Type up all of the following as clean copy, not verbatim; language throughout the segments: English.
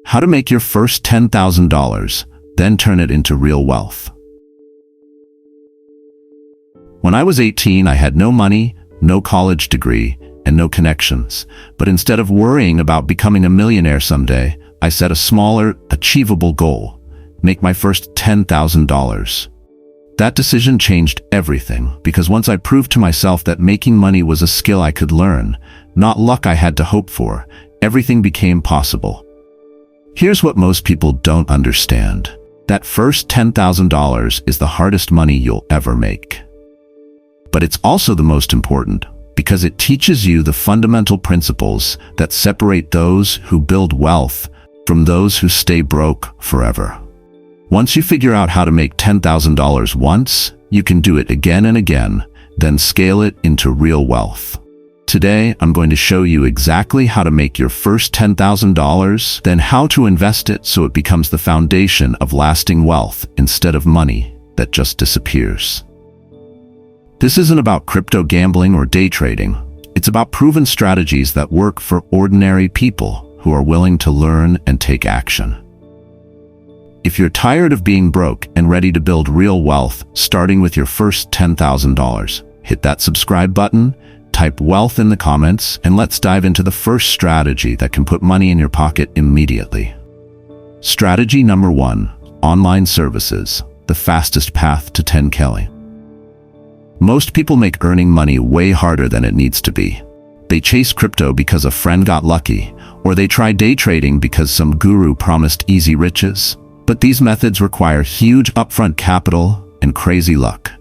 How to make your first $10,000, then turn it into real wealth. When I was 18, I had no money, no college degree, and no connections. But instead of worrying about becoming a millionaire someday, I set a smaller, achievable goal: make my first $10,000. That decision changed everything, because once I proved to myself that making money was a skill I could learn, not luck I had to hope for, everything became possible. Here's what most people don't understand. That first $10,000 is the hardest money you'll ever make. But it's also the most important, because it teaches you the fundamental principles that separate those who build wealth from those who stay broke forever. Once you figure out how to make $10,000 once, you can do it again and again, then scale it into real wealth. Today, I'm going to show you exactly how to make your first $10,000, then how to invest it so it becomes the foundation of lasting wealth instead of money that just disappears. This isn't about crypto gambling or day trading. It's about proven strategies that work for ordinary people who are willing to learn and take action. If you're tired of being broke and ready to build real wealth, starting with your first $10,000, hit that subscribe button, type wealth in the comments, and let's dive into the first strategy that can put money in your pocket immediately. Strategy number 1, online services, the fastest path to 10K. Most people make earning money way harder than it needs to be. They chase crypto because a friend got lucky, or they try day trading because some guru promised easy riches. But these methods require huge upfront capital and crazy luck.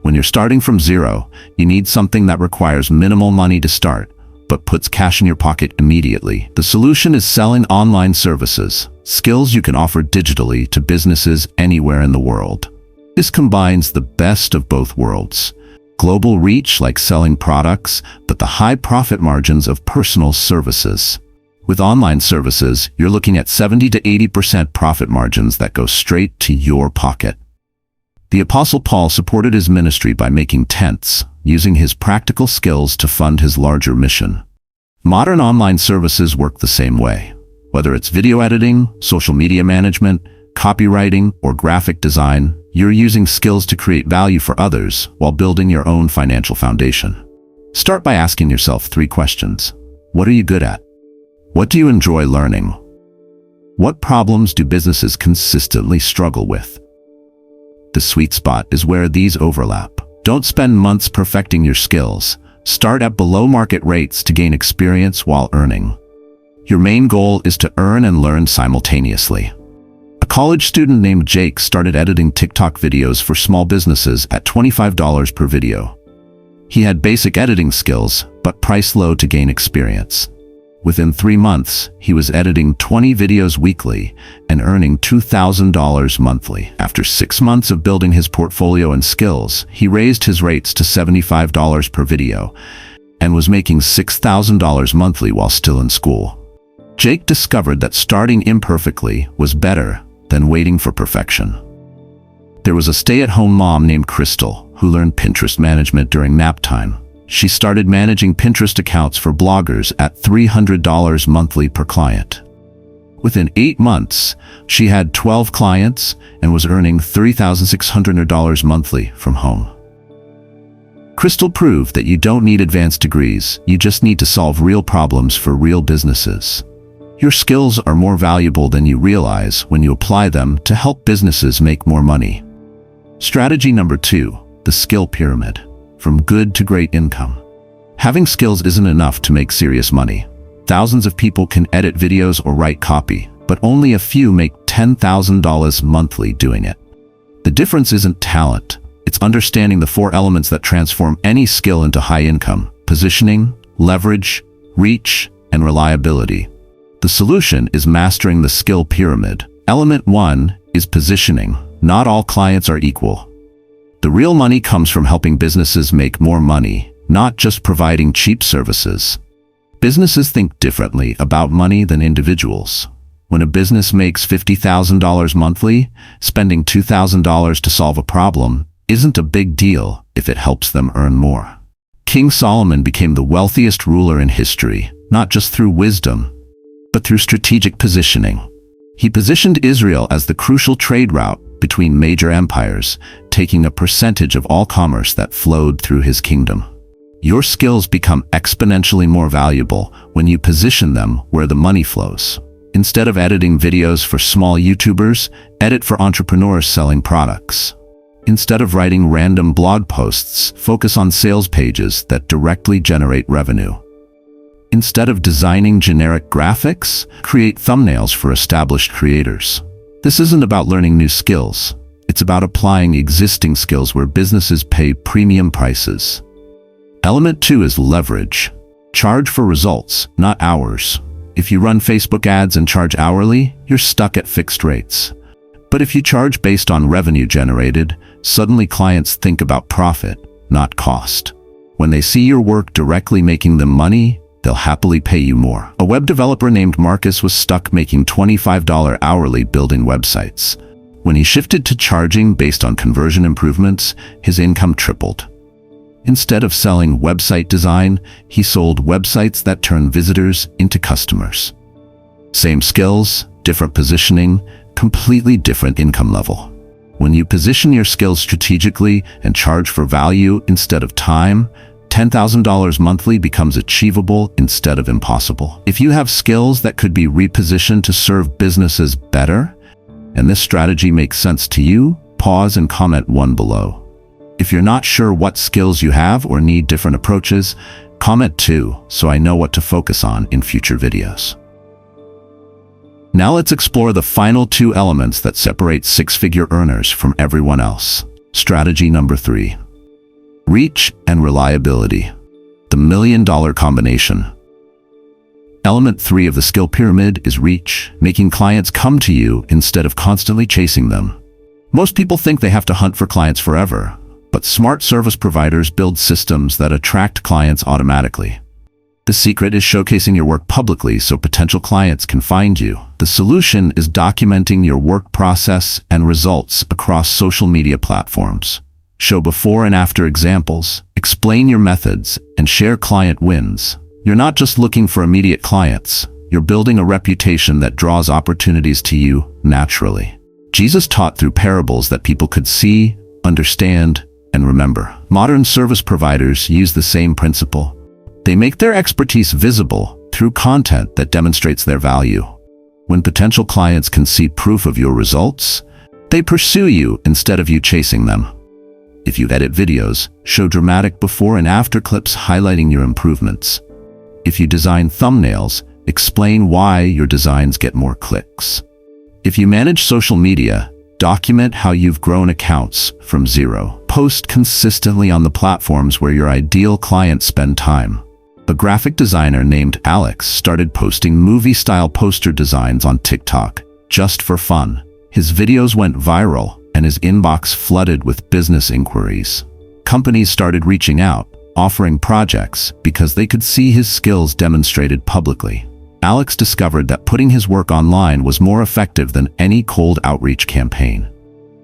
When you're starting from zero, you need something that requires minimal money to start, but puts cash in your pocket immediately. The solution is selling online services, skills you can offer digitally to businesses anywhere in the world. This combines the best of both worlds: global reach like selling products, but the high profit margins of personal services. With online services, you're looking at 70 to 80% profit margins that go straight to your pocket. The Apostle Paul supported his ministry by making tents, using his practical skills to fund his larger mission. Modern online services work the same way. Whether it's video editing, social media management, copywriting, or graphic design, you're using skills to create value for others while building your own financial foundation. Start by asking yourself 3 questions. What are you good at? What do you enjoy learning? What problems do businesses consistently struggle with? The sweet spot is where these overlap. Don't spend months perfecting your skills. Start at below market rates to gain experience while earning. Your main goal is to earn and learn simultaneously. A college student named Jake started editing TikTok videos for small businesses at $25 per video. He had basic editing skills, but priced low to gain experience. Within 3 months, he was editing 20 videos weekly and earning $2,000 monthly. After 6 months of building his portfolio and skills, he raised his rates to $75 per video and was making $6,000 monthly while still in school. Jake discovered that starting imperfectly was better than waiting for perfection. There was a stay-at-home mom named Crystal who learned Pinterest management during nap time. She started managing Pinterest accounts for bloggers at $300 monthly per client. Within 8 months, she had 12 clients and was earning $3,600 monthly from home. Crystal proved that you don't need advanced degrees, you just need to solve real problems for real businesses. Your skills are more valuable than you realize when you apply them to help businesses make more money. Strategy number 2, the skill pyramid. From good to great income. Having skills isn't enough to make serious money. Thousands of people can edit videos or write copy, but only a few make $10,000 monthly doing it. The difference isn't talent. It's understanding the 4 elements that transform any skill into high income: positioning, leverage, reach, and reliability. The solution is mastering the skill pyramid. Element 1 is positioning. Not all clients are equal. The real money comes from helping businesses make more money, not just providing cheap services. Businesses think differently about money than individuals. When a business makes $50,000 monthly, spending $2,000 to solve a problem isn't a big deal if it helps them earn more. King Solomon became the wealthiest ruler in history, not just through wisdom, but through strategic positioning. He positioned Israel as the crucial trade route between major empires, taking a percentage of all commerce that flowed through his kingdom. Your skills become exponentially more valuable when you position them where the money flows. Instead of editing videos for small YouTubers, edit for entrepreneurs selling products. Instead of writing random blog posts, focus on sales pages that directly generate revenue. Instead of designing generic graphics, create thumbnails for established creators. This isn't about learning new skills. It's about applying existing skills where businesses pay premium prices. Element 2 is leverage. Charge for results, not hours. If you run Facebook ads and charge hourly, you're stuck at fixed rates. But if you charge based on revenue generated, suddenly clients think about profit, not cost. When they see your work directly making them money, they'll happily pay you more. A web developer named Marcus was stuck making $25 hourly building websites. When he shifted to charging based on conversion improvements, his income tripled. Instead of selling website design, he sold websites that turn visitors into customers. Same skills, different positioning, completely different income level. When you position your skills strategically and charge for value instead of time, $10,000 monthly becomes achievable instead of impossible. If you have skills that could be repositioned to serve businesses better, and this strategy makes sense to you, pause and comment 1 below. If you're not sure what skills you have or need different approaches, comment 2 so I know what to focus on in future videos. Now let's explore the final 2 elements that separate six-figure earners from everyone else. Strategy number 3. Reach and reliability. The million-dollar combination. Element 3 of the skill pyramid is reach, making clients come to you instead of constantly chasing them. Most people think they have to hunt for clients forever, but smart service providers build systems that attract clients automatically. The secret is showcasing your work publicly so potential clients can find you. The solution is documenting your work process and results across social media platforms. Show before and after examples, explain your methods, and share client wins. You're not just looking for immediate clients, you're building a reputation that draws opportunities to you naturally. Jesus taught through parables that people could see, understand, and remember. Modern service providers use the same principle. They make their expertise visible through content that demonstrates their value. When potential clients can see proof of your results, they pursue you instead of you chasing them. If you edit videos, show dramatic before and after clips highlighting your improvements. If you design thumbnails, explain why your designs get more clicks. If you manage social media, document how you've grown accounts from zero. Post consistently on the platforms where your ideal clients spend time. A graphic designer named Alex started posting movie-style poster designs on TikTok just for fun. His videos went viral, and his inbox flooded with business inquiries. Companies started reaching out, offering projects because they could see his skills demonstrated publicly. Alex discovered that putting his work online was more effective than any cold outreach campaign.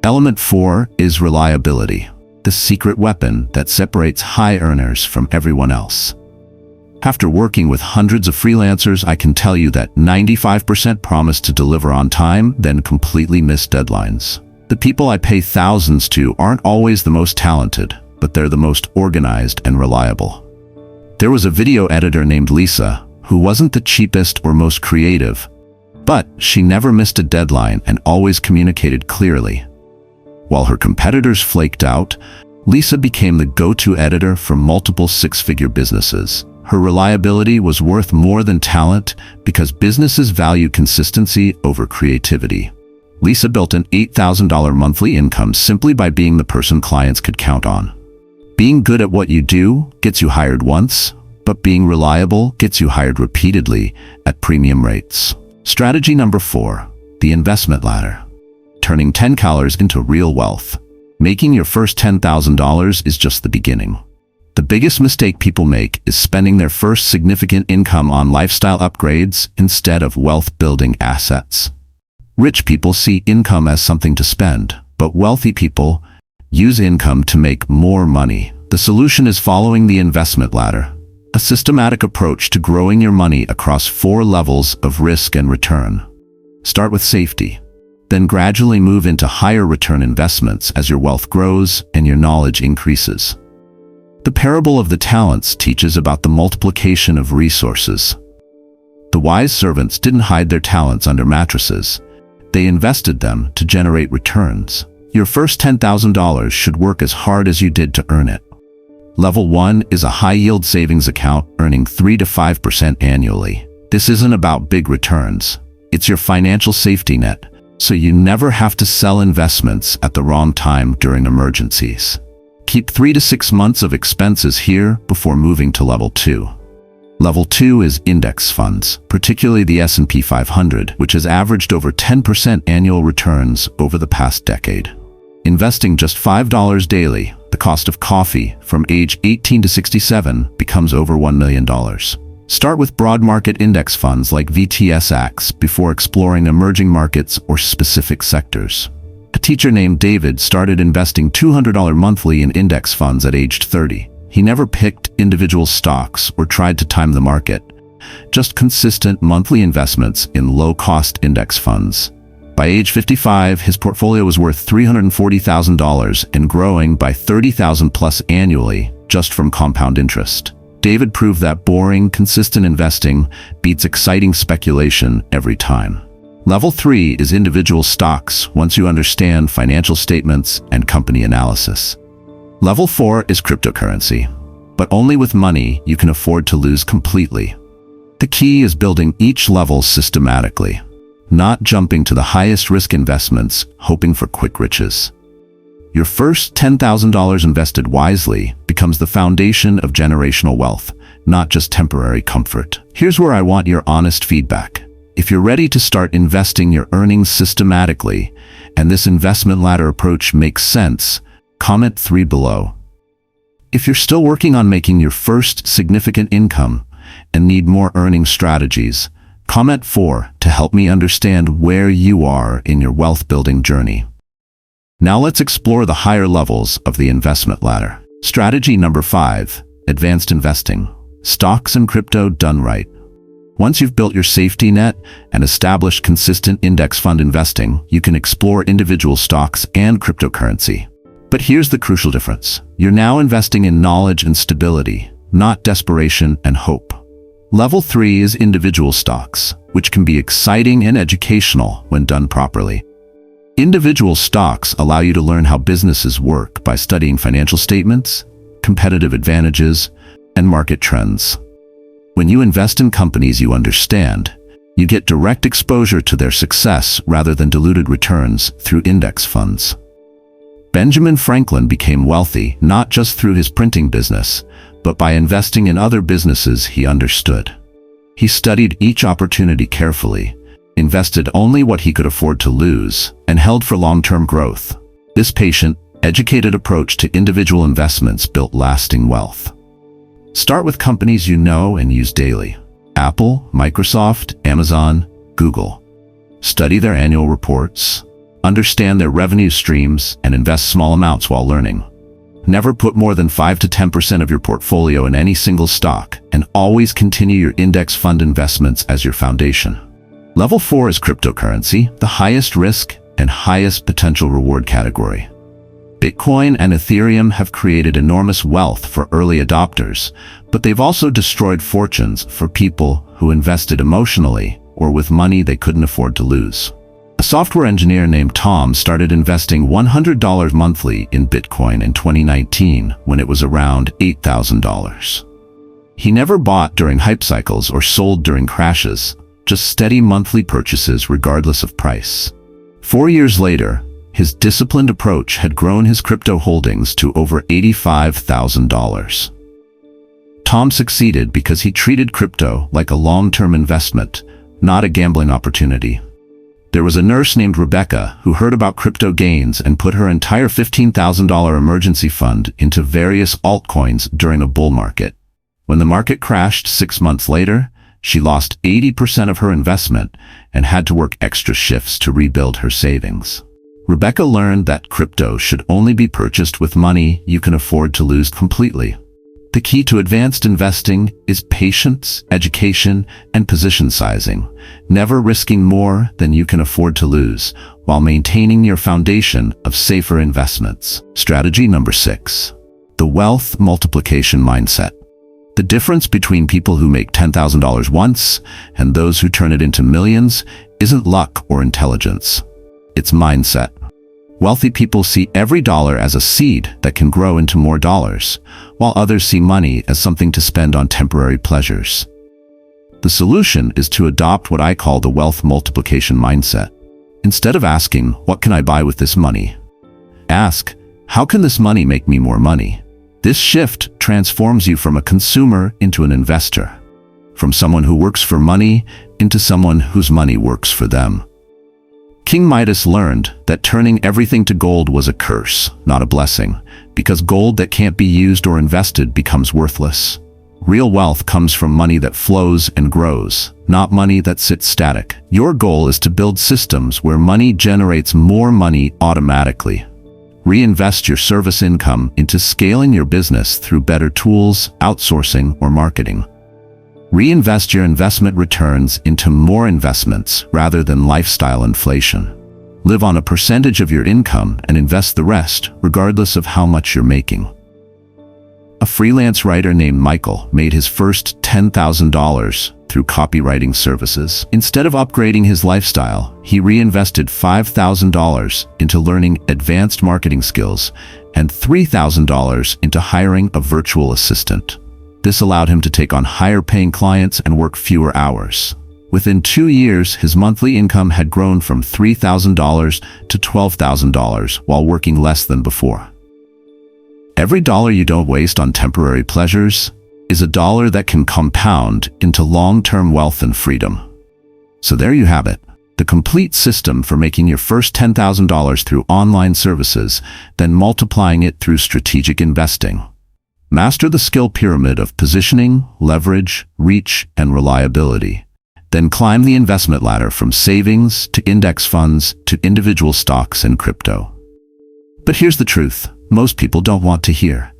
Element 4 is reliability, the secret weapon that separates high earners from everyone else. After working with hundreds of freelancers, I can tell you that 95% promise to deliver on time, then completely miss deadlines. The people I pay thousands to aren't always the most talented, but they're the most organized and reliable. There was a video editor named Lisa, who wasn't the cheapest or most creative, but she never missed a deadline and always communicated clearly. While her competitors flaked out, Lisa became the go-to editor for multiple six-figure businesses. Her reliability was worth more than talent because businesses value consistency over creativity. Lisa built an $8,000 monthly income simply by being the person clients could count on. Being good at what you do gets you hired once, but being reliable gets you hired repeatedly at premium rates. Strategy number 4, the investment ladder. Turning $10 into real wealth. Making your first $10,000 is just the beginning. The biggest mistake people make is spending their first significant income on lifestyle upgrades instead of wealth-building assets. Rich people see income as something to spend, but wealthy people use income to make more money. The solution is following the investment ladder, a systematic approach to growing your money across 4 levels of risk and return. Start with safety. Then gradually move into higher return investments as your wealth grows and your knowledge increases. The parable of the talents teaches about the multiplication of resources. The wise servants didn't hide their talents under mattresses. They invested them to generate returns. Your first $10,000 should work as hard as you did to earn it. Level 1 is a high-yield savings account earning 3 to 5% annually. This isn't about big returns. It's your financial safety net, so you never have to sell investments at the wrong time during emergencies. Keep 3 to 6 months of expenses here before moving to Level 2. Level 2 is index funds, particularly the S&P 500, which has averaged over 10% annual returns over the past decade. Investing just $5 daily, the cost of coffee from age 18 to 67 becomes over $1 million. Start with broad market index funds like VTSX before exploring emerging markets or specific sectors. A teacher named David started investing $200 monthly in index funds at age 30. He never picked individual stocks or tried to time the market, just consistent monthly investments in low-cost index funds. By age 55, his portfolio was worth $340,000 and growing by $30,000 plus annually just from compound interest. David proved that boring, consistent investing beats exciting speculation every time. Level 3 is individual stocks once you understand financial statements and company analysis. Level 4 is cryptocurrency, but only with money you can afford to lose completely. The key is building each level systematically, not jumping to the highest risk investments hoping for quick riches. Your first $10,000 invested wisely becomes the foundation of generational wealth, not just temporary comfort. Here's where I want your honest feedback. If you're ready to start investing your earnings systematically, and this investment ladder approach makes sense, comment 3 below. If you're still working on making your first significant income and need more earning strategies, comment 4 to help me understand where you are in your wealth building journey. Now let's explore the higher levels of the investment ladder. Strategy number 5, advanced investing. Stocks and crypto done right. Once you've built your safety net and established consistent index fund investing, you can explore individual stocks and cryptocurrency. But here's the crucial difference. You're now investing in knowledge and stability, not desperation and hope. Level 3 is individual stocks, which can be exciting and educational when done properly. Individual stocks allow you to learn how businesses work by studying financial statements, competitive advantages, and market trends. When you invest in companies you understand, you get direct exposure to their success rather than diluted returns through index funds. Benjamin Franklin became wealthy not just through his printing business, but by investing in other businesses he understood. He studied each opportunity carefully, invested only what he could afford to lose, and held for long-term growth. This patient, educated approach to individual investments built lasting wealth. Start with companies you know and use daily. Apple, Microsoft, Amazon, Google. Study their annual reports. Understand their revenue streams and invest small amounts while learning. Never put more than 5 to 10% of your portfolio in any single stock, and always continue your index fund investments as your foundation. Level 4 is cryptocurrency, the highest risk and highest potential reward category. Bitcoin and Ethereum have created enormous wealth for early adopters, but they've also destroyed fortunes for people who invested emotionally or with money they couldn't afford to lose. A software engineer named Tom started investing $100 monthly in Bitcoin in 2019 when it was around $8,000. He never bought during hype cycles or sold during crashes, just steady monthly purchases regardless of price. 4 years later, his disciplined approach had grown his crypto holdings to over $85,000. Tom succeeded because he treated crypto like a long-term investment, not a gambling opportunity. There was a nurse named Rebecca who heard about crypto gains and put her entire $15,000 emergency fund into various altcoins during a bull market. When the market crashed 6 months later, she lost 80% of her investment and had to work extra shifts to rebuild her savings. Rebecca learned that crypto should only be purchased with money you can afford to lose completely. The key to advanced investing is patience, education, and position sizing, never risking more than you can afford to lose, while maintaining your foundation of safer investments. Strategy number 6. The wealth multiplication mindset. The difference between people who make $10,000 once and those who turn it into millions isn't luck or intelligence. It's mindset. Wealthy people see every dollar as a seed that can grow into more dollars, while others see money as something to spend on temporary pleasures. The solution is to adopt what I call the wealth multiplication mindset. Instead of asking, "What can I buy with this money?" ask, "How can this money make me more money?" This shift transforms you from a consumer into an investor, from someone who works for money into someone whose money works for them. King Midas learned that turning everything to gold was a curse, not a blessing, because gold that can't be used or invested becomes worthless. Real wealth comes from money that flows and grows, not money that sits static. Your goal is to build systems where money generates more money automatically. Reinvest your service income into scaling your business through better tools, outsourcing, or marketing. Reinvest your investment returns into more investments rather than lifestyle inflation. Live on a percentage of your income and invest the rest, regardless of how much you're making. A freelance writer named Michael made his first $10,000 through copywriting services. Instead of upgrading his lifestyle, he reinvested $5,000 into learning advanced marketing skills and $3,000 into hiring a virtual assistant. This allowed him to take on higher-paying clients and work fewer hours. Within 2 years, his monthly income had grown from $3,000 to $12,000 while working less than before. Every dollar you don't waste on temporary pleasures is a dollar that can compound into long-term wealth and freedom. So there you have it, the complete system for making your first $10,000 through online services, then multiplying it through strategic investing. Master the skill pyramid of positioning, leverage, reach, and reliability. Then climb the investment ladder from savings to index funds to individual stocks and crypto. But here's the truth most people don't want to hear.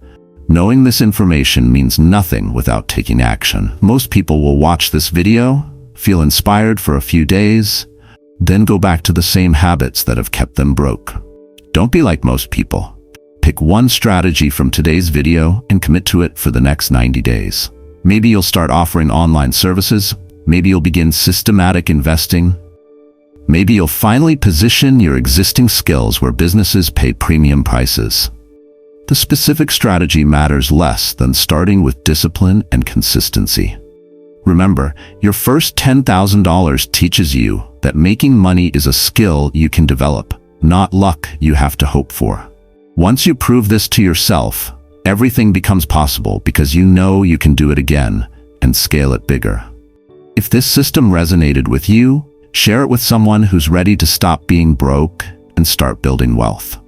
Knowing this information means nothing without taking action. Most people will watch this video, feel inspired for a few days, then go back to the same habits that have kept them broke. Don't be like most people. Pick one strategy from today's video and commit to it for the next 90 days. Maybe you'll start offering online services. Maybe you'll begin systematic investing. Maybe you'll finally position your existing skills where businesses pay premium prices. The specific strategy matters less than starting with discipline and consistency. Remember, your first $10,000 teaches you that making money is a skill you can develop, not luck you have to hope for. Once you prove this to yourself, everything becomes possible because you know you can do it again and scale it bigger. If this system resonated with you, share it with someone who's ready to stop being broke and start building wealth.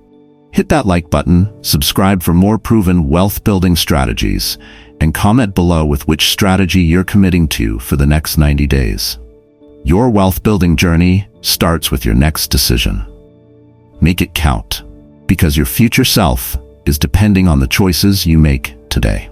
Hit that like button, subscribe for more proven wealth-building strategies, and comment below with which strategy you're committing to for the next 90 days. Your wealth-building journey starts with your next decision. Make it count, because your future self is depending on the choices you make today.